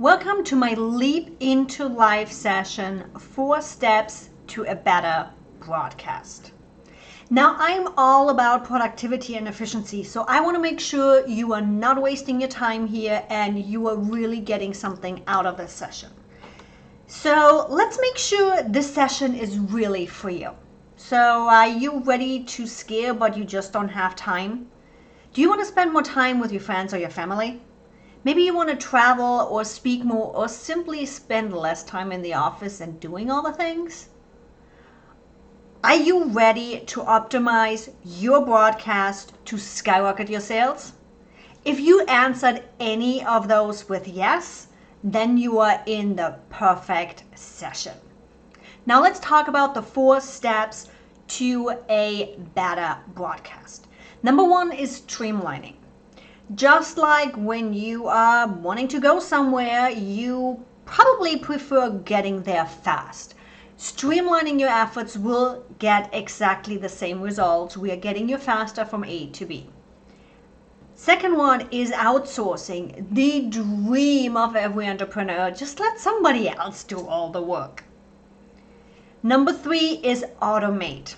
Welcome to my Leap into Life session, 4 steps to a better broadcast. Now, I'm all about productivity and efficiency, so I want to make sure you are not wasting your time here and you are really getting something out of this session. So let's make sure this session is really for you. So are you ready to scale but you just don't have time? Do you want to spend more time with your friends or your family? Maybe you want to travel or speak more or simply spend less time in the office and doing all the things? Are you ready to optimize your broadcast to skyrocket your sales? If you answered any of those with yes, then you are in the perfect session. Now let's talk about the 4 steps to a better broadcast. Number 1 is streamlining. Just like when you are wanting to go somewhere, you probably prefer getting there fast. Streamlining your efforts will get exactly the same results. We are getting you faster from A to B. Second one is outsourcing, the dream of every entrepreneur. Just let somebody else do all the work. Number 3 is automate.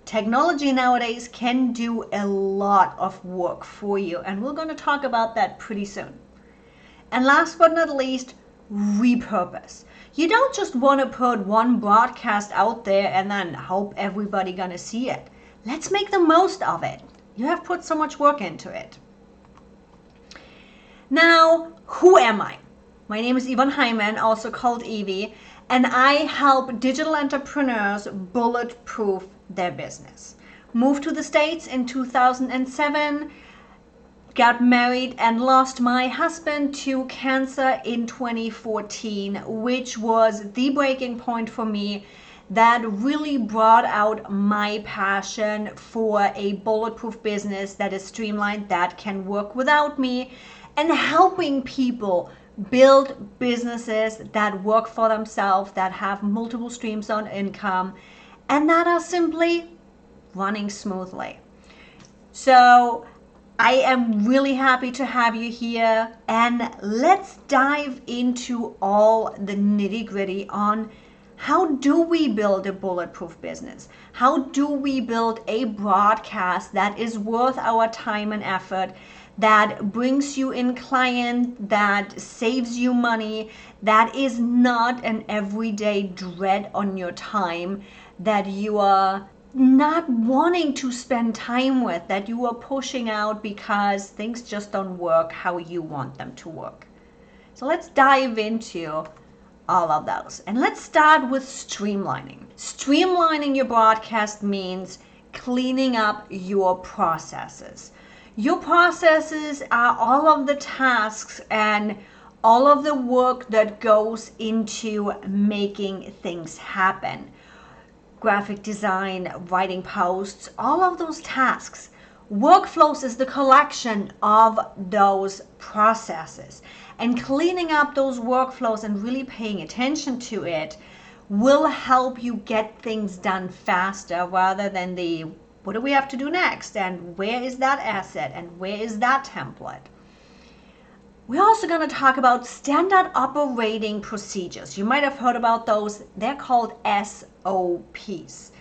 Technology nowadays can do a lot of work for you, and we're going to talk about that pretty soon. And last but not least, repurpose. You don't just want to put one broadcast out there and then hope everybody gonna see it. Let's make the most of it. You have put so much work into it. Now, who am I? My name is Yvonne Hyman, also called Evie, and I help digital entrepreneurs bulletproof their business. Moved to the States in 2007, got married and lost my husband to cancer in 2014, which was the breaking point for me that really brought out my passion for a bulletproof business that is streamlined, that can work without me, and helping people build businesses that work for themselves, that have multiple streams on income, and that are simply running smoothly. So I am really happy to have you here, and let's dive into all the nitty-gritty on how do we build a bulletproof business? How do we build a broadcast that is worth our time and effort, that brings you in client, that saves you money, that is not an everyday dread on your time, that you are not wanting to spend time with, that you are pushing out because things just don't work how you want them to work. So let's dive into all of those. And let's start with streamlining. Streamlining your broadcast means cleaning up your processes. Your processes are all of the tasks and all of the work that goes into making things happen. Graphic design, writing posts, all of those tasks. Workflows is the collection of those processes. And cleaning up those workflows and really paying attention to it will help you get things done faster rather than the what do we have to do next, and where is that asset, and where is that template. We're also going to talk about standard operating procedures. You might have heard about those. They're called SOPs.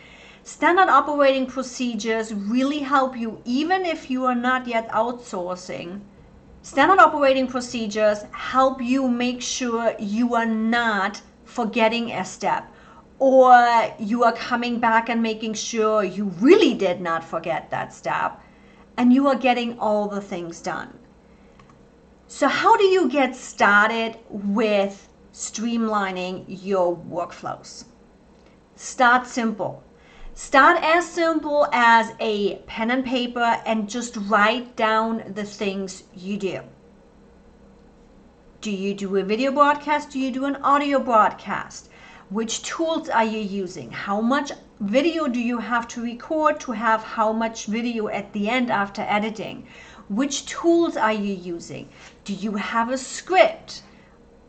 Standard operating procedures really help you even if you are not yet outsourcing. Standard operating procedures help you make sure you are not forgetting a step, or you are coming back and making sure you really did not forget that step, and you are getting all the things done. So how do you get started with streamlining your workflows? Start simple. Start as simple as a pen and paper and just write down the things you do. Do you do a video broadcast? Do you do an audio broadcast? Which tools are you using? How much video do you have to record to have how much video at the end after editing? Which tools are you using? Do you have a script?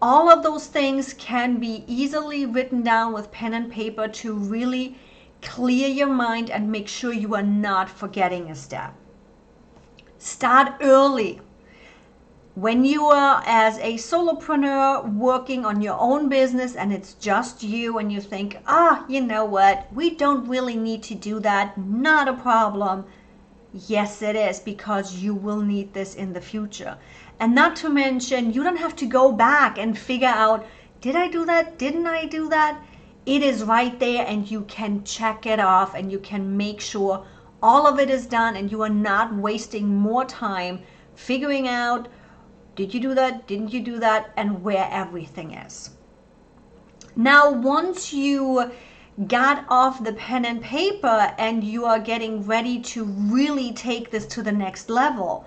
All of those things can be easily written down with pen and paper to really clear your mind and make sure you are not forgetting a step. Start early. When you are as a solopreneur working on your own business and it's just you and you think, you know what, we don't really need to do that, not a problem. Yes, it is, because you will need this in the future. And not to mention, you don't have to go back and figure out, did I do that? Didn't I do that? It is right there and you can check it off and you can make sure all of it is done and you are not wasting more time figuring out, did you do that? Didn't you do that? And where everything is. Now, once you got off the pen and paper and you are getting ready to really take this to the next level,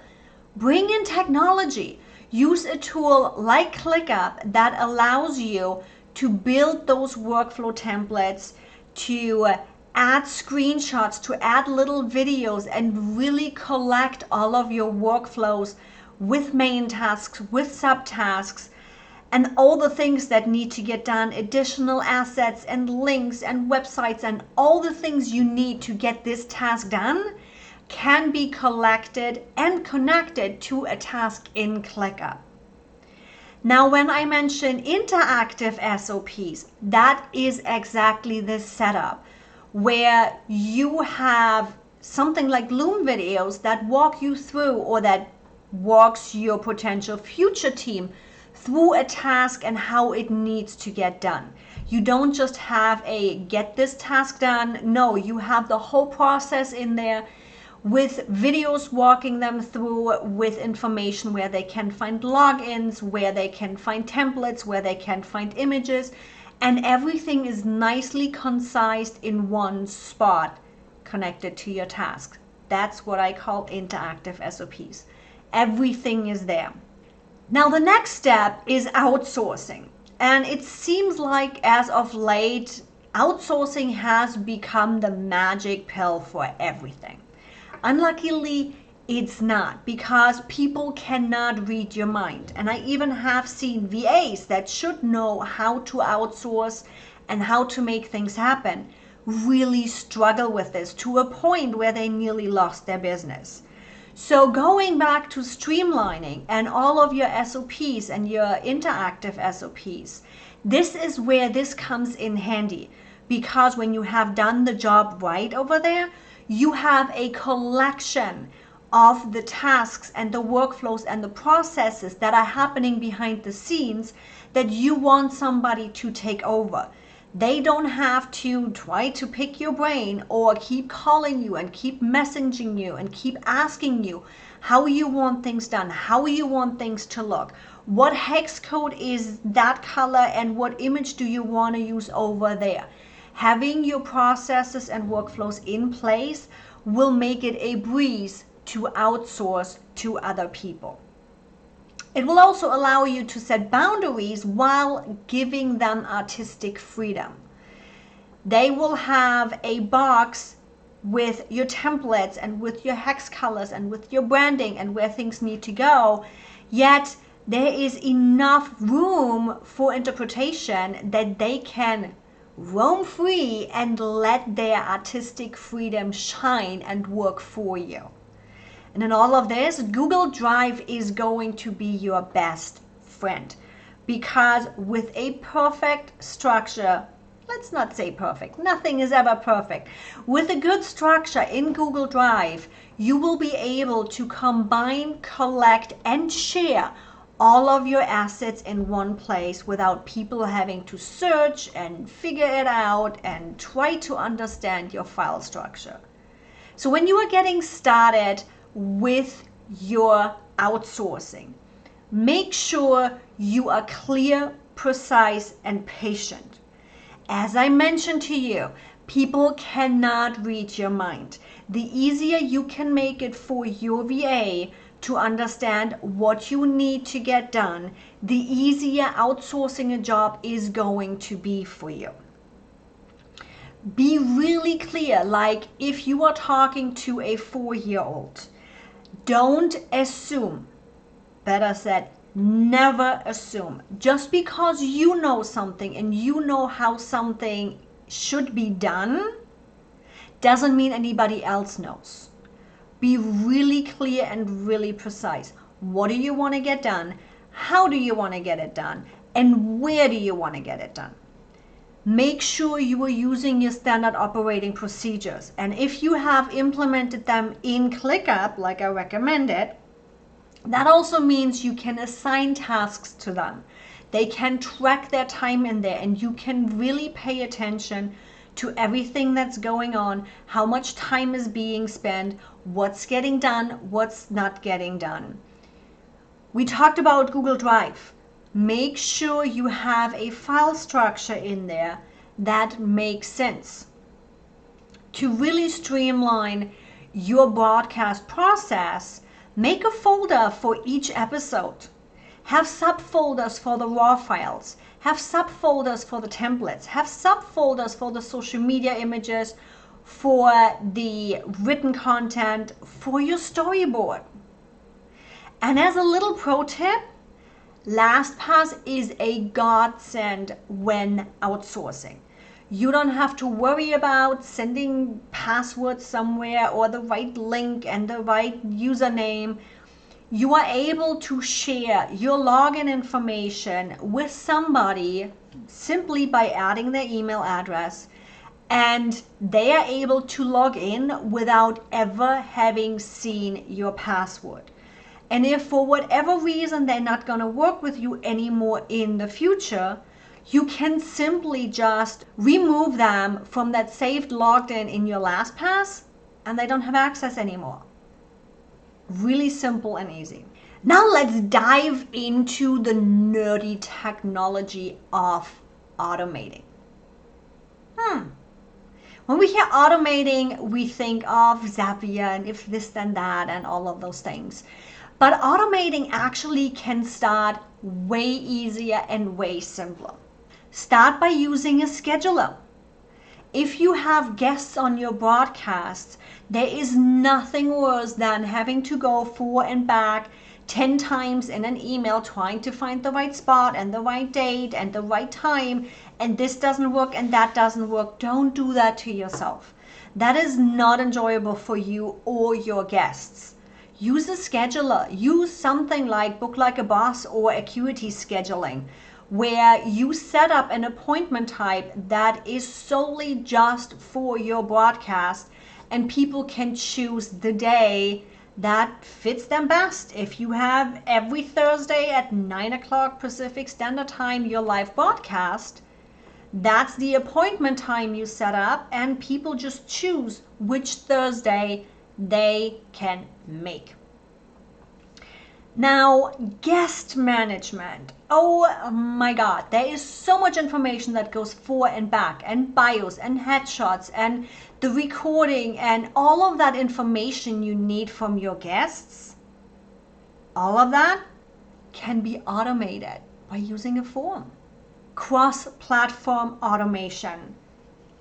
bring in technology. Use a tool like ClickUp that allows you to build those workflow templates, to add screenshots, to add little videos, and really collect all of your workflows with main tasks, with subtasks, and all the things that need to get done, additional assets and links and websites and all the things you need to get this task done can be collected and connected to a task in ClickUp. Now, when I mention interactive SOPs, that is exactly this setup where you have something like Loom videos that walk you through, or that walks your potential future team through a task and how it needs to get done. You don't just have a get this task done. No, you have the whole process in there with videos walking them through, with information where they can find logins, where they can find templates, where they can find images, and everything is nicely concised in one spot connected to your task. That's what I call interactive SOPs. Everything is there. Now, the next step is outsourcing. And it seems like as of late, outsourcing has become the magic pill for everything. Unluckily, it's not, because people cannot read your mind. And I even have seen VAs that should know how to outsource and how to make things happen really struggle with this to a point where they nearly lost their business. So going back to streamlining and all of your SOPs and your interactive SOPs, this is where this comes in handy, because when you have done the job right over there, you have a collection of the tasks and the workflows and the processes that are happening behind the scenes that you want somebody to take over. They don't have to try to pick your brain or keep calling you and keep messaging you and keep asking you how you want things done, how you want things to look, what hex code is that color, and what image do you want to use over there. Having your processes and workflows in place will make it a breeze to outsource to other people. It will also allow you to set boundaries while giving them artistic freedom. They will have a box with your templates and with your hex colors and with your branding and where things need to go, yet there is enough room for interpretation that they can roam free and let their artistic freedom shine and work for you. And in all of this, Google Drive is going to be your best friend, because with a perfect structure, let's not say perfect, nothing is ever perfect. With a good structure in Google Drive, you will be able to combine, collect, and share all of your assets in one place without people having to search and figure it out and try to understand your file structure. So when you are getting started with your outsourcing, make sure you are clear, precise, and patient. As I mentioned to you, people cannot read your mind. The easier you can make it for your VA to understand what you need to get done, the easier outsourcing a job is going to be for you. Be really clear, like if you are talking to a 4-year-old, don't assume, better said, never assume. Just because you know something and you know how something should be done doesn't mean anybody else knows. Be really clear and really precise. What do you want to get done? How do you want to get it done? And where do you want to get it done? Make sure you are using your standard operating procedures. And if you have implemented them in ClickUp, like I recommended, that also means you can assign tasks to them. They can track their time in there, and you can really pay attention to everything that's going on, how much time is being spent, what's getting done, what's not getting done. We talked about Google Drive. Make sure you have a file structure in there that makes sense. To really streamline your broadcast process, make a folder for each episode. Have subfolders for the raw files. Have subfolders for the templates. Have subfolders for the social media images, for the written content, for your storyboard. And as a little pro tip, LastPass is a godsend when outsourcing. You don't have to worry about sending passwords somewhere or the right link and the right username. You are able to share your login information with somebody simply by adding their email address, and they are able to log in without ever having seen your password. And if for whatever reason they're not going to work with you anymore in the future, you can simply just remove them from that saved logged in your LastPass, and they don't have access anymore. Really simple and easy. Now let's dive into the nerdy technology of automating. When we hear automating, we think of Zapier and if this then that and all of those things. But automating actually can start way easier and way simpler. Start by using a scheduler. If you have guests on your broadcasts, there is nothing worse than having to go forward and back 10 times in an email trying to find the right spot and the right date and the right time, and this doesn't work and that doesn't work. Don't do that to yourself. That is not enjoyable for you or your guests. Use a scheduler. Use something like Book Like a Boss or Acuity Scheduling, where you set up an appointment type that is solely just for your broadcast, and people can choose the day that fits them best. If you have every Thursday at 9 o'clock Pacific Standard Time your live broadcast, that's the appointment time you set up, and people just choose which Thursday they can make. Now, guest management. Oh my God, there is so much information that goes forward and back, and bios and headshots and the recording and all of that information you need from your guests. All of that can be automated by using a form. Cross-platform automation.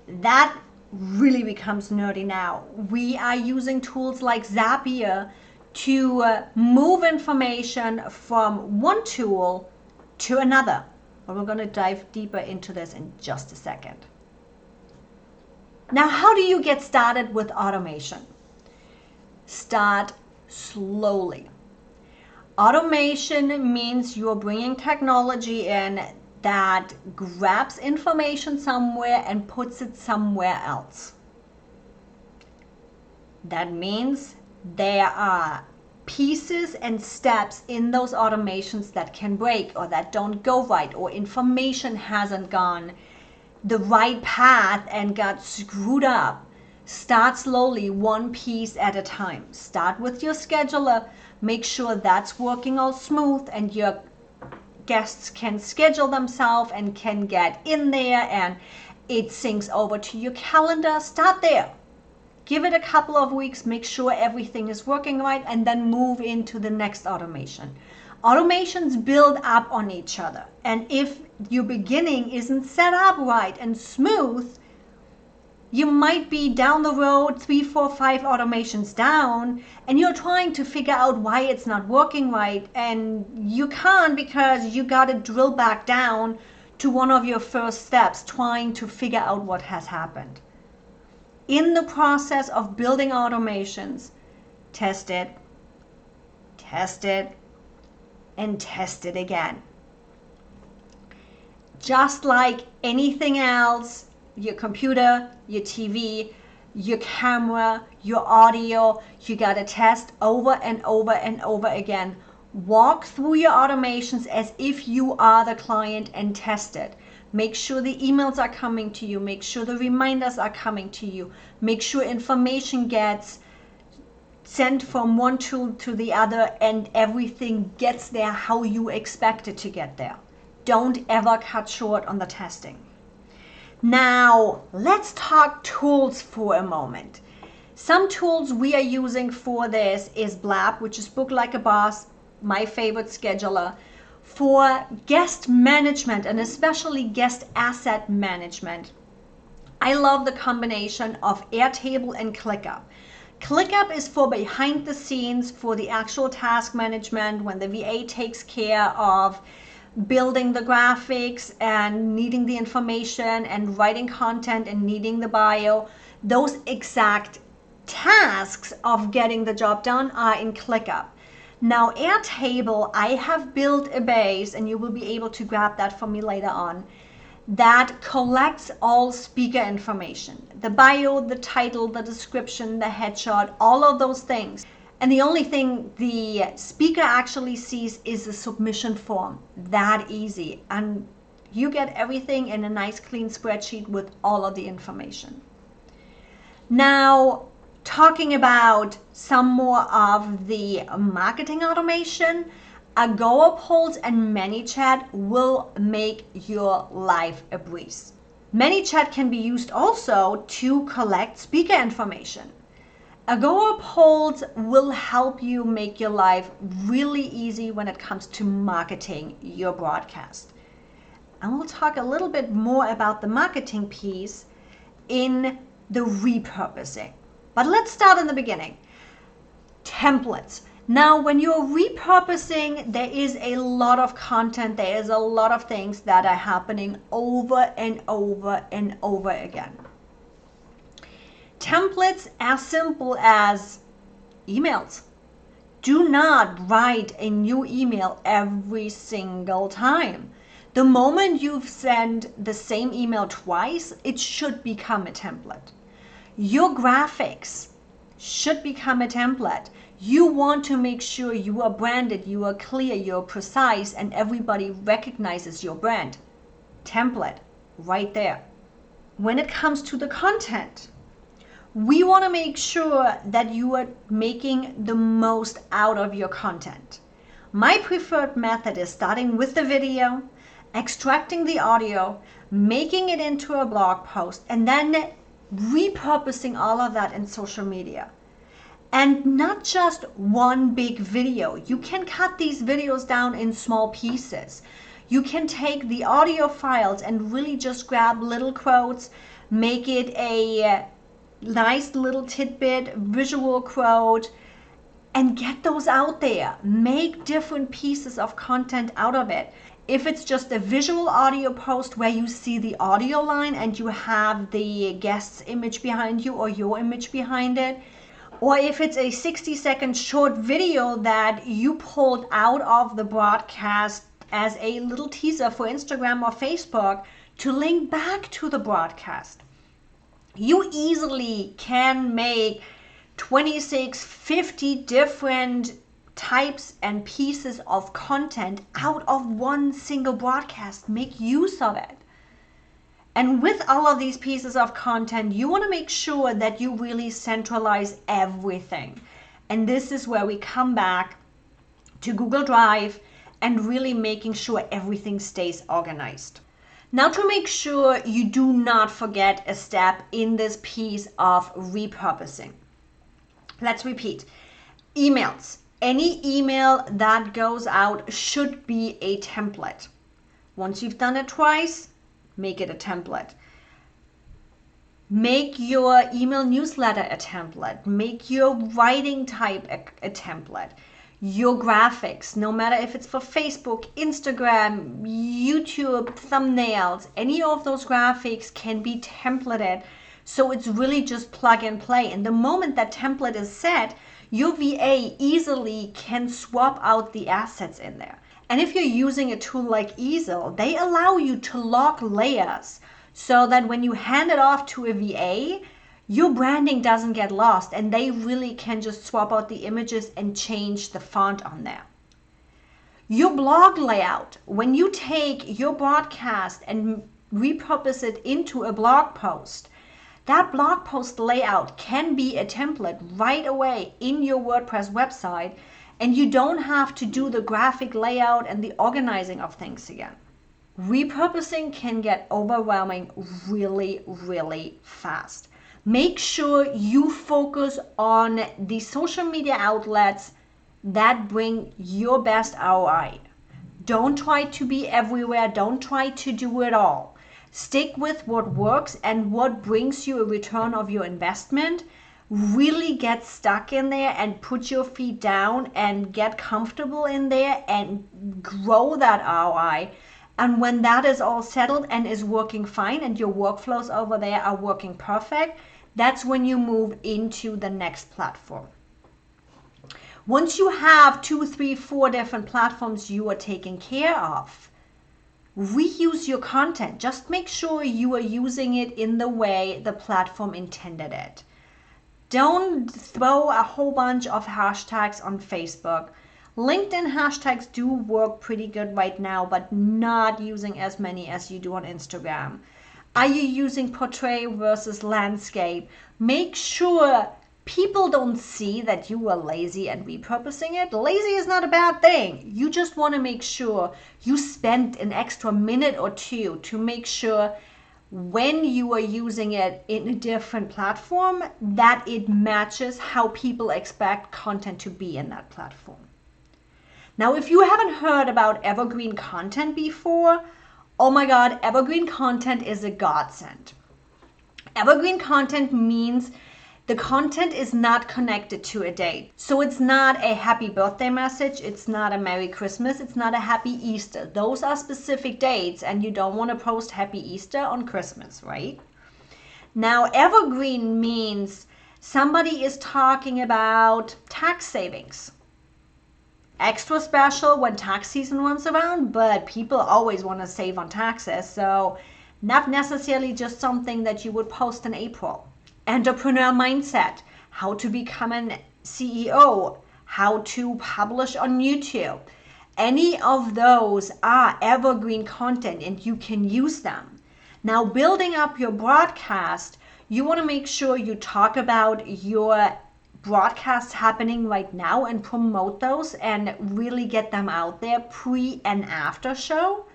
That really becomes nerdy now. We are using tools like Zapier to move information from one tool to another. But we're going to dive deeper into this in just a second. Now, how do you get started with automation? Start slowly. Automation means you're bringing technology in that grabs information somewhere and puts it somewhere else. That means there are pieces and steps in those automations that can break or that don't go right, or information hasn't gone the right path and got screwed up. Start slowly, one piece at a time. Start with your scheduler. Make sure that's working all smooth and your guests can schedule themselves and can get in there and it syncs over to your calendar. Start there. Give it a couple of weeks, make sure everything is working right, and then move into the next automation. Automations build up on each other. And if your beginning isn't set up right and smooth, you might be down the road 3, 4, 5 automations down, and you're trying to figure out why it's not working right, and you can't because you got to drill back down to one of your first steps, trying to figure out what has happened. In the process of building automations, test it, and test it again. Just like anything else, your computer, your TV, your camera, your audio, you gotta test over and over and over again. Walk through your automations as if you are the client and test it. Make sure the emails are coming to you. Make sure the reminders are coming to you. Make sure information gets sent from one tool to the other and everything gets there how you expect it to get there. Don't ever cut short on the testing. Now, let's talk tools for a moment. Some tools we are using for this is Blab, which is Book Like a Boss, my favorite scheduler. For guest management and especially guest asset management, I love the combination of Airtable and ClickUp. ClickUp is for behind the scenes, for the actual task management, when the VA takes care of building the graphics and needing the information and writing content and needing the bio. Those exact tasks of getting the job done are in ClickUp. Now Airtable, I have built a base, and you will be able to grab that from me later on, that collects all speaker information. The bio, the title, the description, the headshot, all of those things. And the only thing the speaker actually sees is the submission form. That easy. And you get everything in a nice clean spreadsheet with all of the information. Now, talking about some more of the marketing automation, Agora polls and ManyChat will make your life a breeze. ManyChat can be used also to collect speaker information. Agora polls will help you make your life really easy when it comes to marketing your broadcast. And we'll talk a little bit more about the marketing piece in the repurposing. But let's start in the beginning. Templates. Now, when you're repurposing, there is a lot of content, there is a lot of things that are happening over and over and over again. Templates as simple as emails. Do not write a new email every single time. The moment you've sent the same email twice, it should become a template. Your graphics should become a template. You want to make sure you are branded, you are clear, you're precise, and everybody recognizes your brand. Template, right there. When it comes to the content, we want to make sure that you are making the most out of your content. My preferred method is starting with the video, extracting the audio, making it into a blog post, and then repurposing all of that in social media. And not just one big video. You can cut these videos down in small pieces. You can take the audio files and really just grab little quotes, make it a nice little tidbit, visual quote, and get those out there. Make different pieces of content out of it. If it's just a visual audio post where you see the audio line and you have the guest's image behind you or your image behind it, or if it's a 60-second short video that you pulled out of the broadcast as a little teaser for Instagram or Facebook to link back to the broadcast, you easily can make 26, 50 different types and pieces of content out of one single broadcast. Make use of it. And with all of these pieces of content, you want to make sure that you really centralize everything. And this is where we come back to Google Drive and really making sure everything stays organized. Now, to make sure you do not forget a step in this piece of repurposing. Let's repeat. Emails. Any email that goes out should be a template. Once you've done it twice, make it a template. Make your email newsletter a template. Make your writing type a template. Your graphics, no matter if it's for Facebook, Instagram, YouTube, thumbnails, any of those graphics can be templated. So it's really just plug and play. And the moment that template is set, your VA easily can swap out the assets in there. And if you're using a tool like Easel, they allow you to lock layers so that when you hand it off to a VA, your branding doesn't get lost and they really can just swap out the images and change the font on there. Your blog layout, when you take your broadcast and repurpose it into a blog post, that blog post layout can be a template right away in your WordPress website, and you don't have to do the graphic layout and the organizing of things again. Repurposing can get overwhelming really, really fast. Make sure you focus on the social media outlets that bring your best ROI. Don't try to be everywhere. Don't try to do it all. Stick with what works and what brings you a return of your investment. Really get stuck in there and put your feet down and get comfortable in there and grow that ROI. And when that is all settled and is working fine and your workflows over there are working perfect, that's when you move into the next platform. Once you have 2, 3, 4 different platforms you are taking care of, reuse your content. Just make sure you are using it in the way the platform intended it. Don't throw a whole bunch of hashtags on Facebook. LinkedIn hashtags do work pretty good right now, but not using as many as you do on Instagram. Are you using portrait versus landscape? Make sure people don't see that you are lazy and repurposing it. Lazy is not a bad thing. You just want to make sure you spend an extra minute or two to make sure when you are using it in a different platform that it matches how people expect content to be in that platform. Now, if you haven't heard about evergreen content before, oh my God, evergreen content is a godsend. Evergreen content means the content is not connected to a date. So it's not a happy birthday message, it's not a Merry Christmas, it's not a Happy Easter. Those are specific dates and you don't want to post Happy Easter on Christmas, right? Now, evergreen means somebody is talking about tax savings. Extra special when tax season runs around, but people always want to save on taxes, so not necessarily just something that you would post in April. Entrepreneur mindset, how to become a CEO, how to publish on YouTube. Any of those are evergreen content and you can use them. Now, building up your broadcast, you want to make sure you talk about your broadcasts happening right now and promote those and really get them out there pre and after show.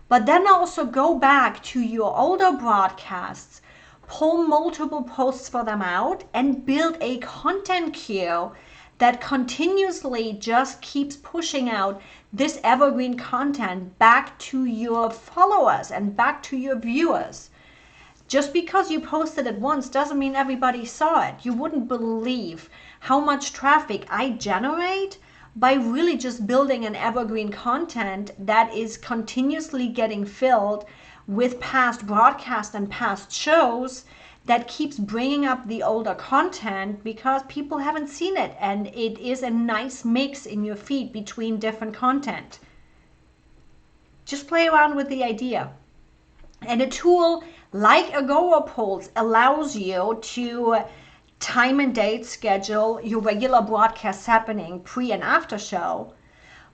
But then also go back to your older broadcasts, pull multiple posts for them out and build a content queue that continuously just keeps pushing out this evergreen content back to your followers and back to your viewers. Just because you posted it once doesn't mean everybody saw it. You wouldn't believe how much traffic I generate by really just building an evergreen content that is continuously getting filled with past broadcasts and past shows that keeps bringing up the older content because people haven't seen it, and it is a nice mix in your feed between different content. Just play around with the idea. And a tool like Agorapulse allows you to time and date schedule your regular broadcasts happening pre and after show,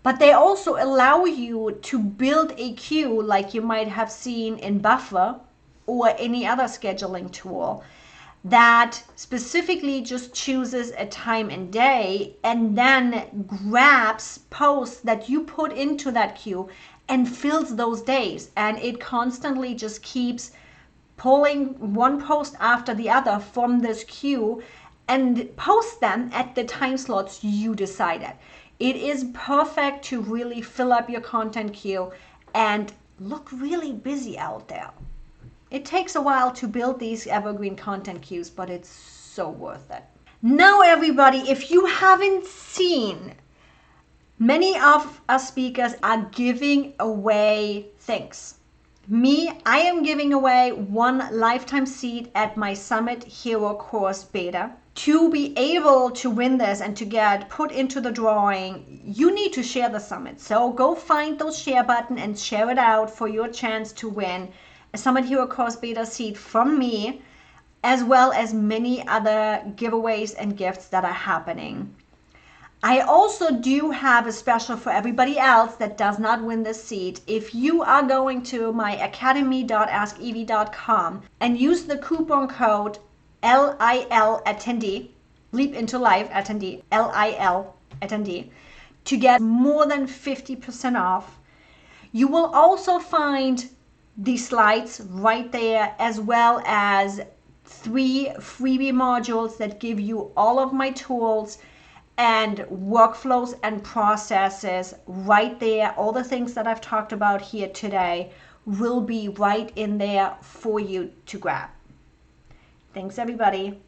but they also allow you to build a queue like you might have seen in Buffer or any other scheduling tool that specifically just chooses a time and day and then grabs posts that you put into that queue and fills those days, and it constantly just keeps pulling one post after the other from this queue and post them at the time slots you decided. It is perfect to really fill up your content queue and look really busy out there. It takes a while to build these evergreen content queues, but it's so worth it. Now, everybody, if you haven't seen, many of us speakers are giving away things. I am giving away 1 lifetime seat at my Summit Hero Course Beta. To be able to win this and to get put into the drawing, you need to share the summit. So go find those share button and share it out for your chance to win a Summit Hero Course Beta seat from me, as well as many other giveaways and gifts that are happening. I also do have a special for everybody else that does not win this seat. If you are going to my academy.askevie.com and use the coupon code LIL attendee, Leap into Life attendee, LIL attendee, to get more than 50% off, you will also find the slides right there, as well as 3 freebie modules that give you all of my tools and workflows and processes right there. All the things that I've talked about here today will be right in there for you to grab. Thanks, everybody.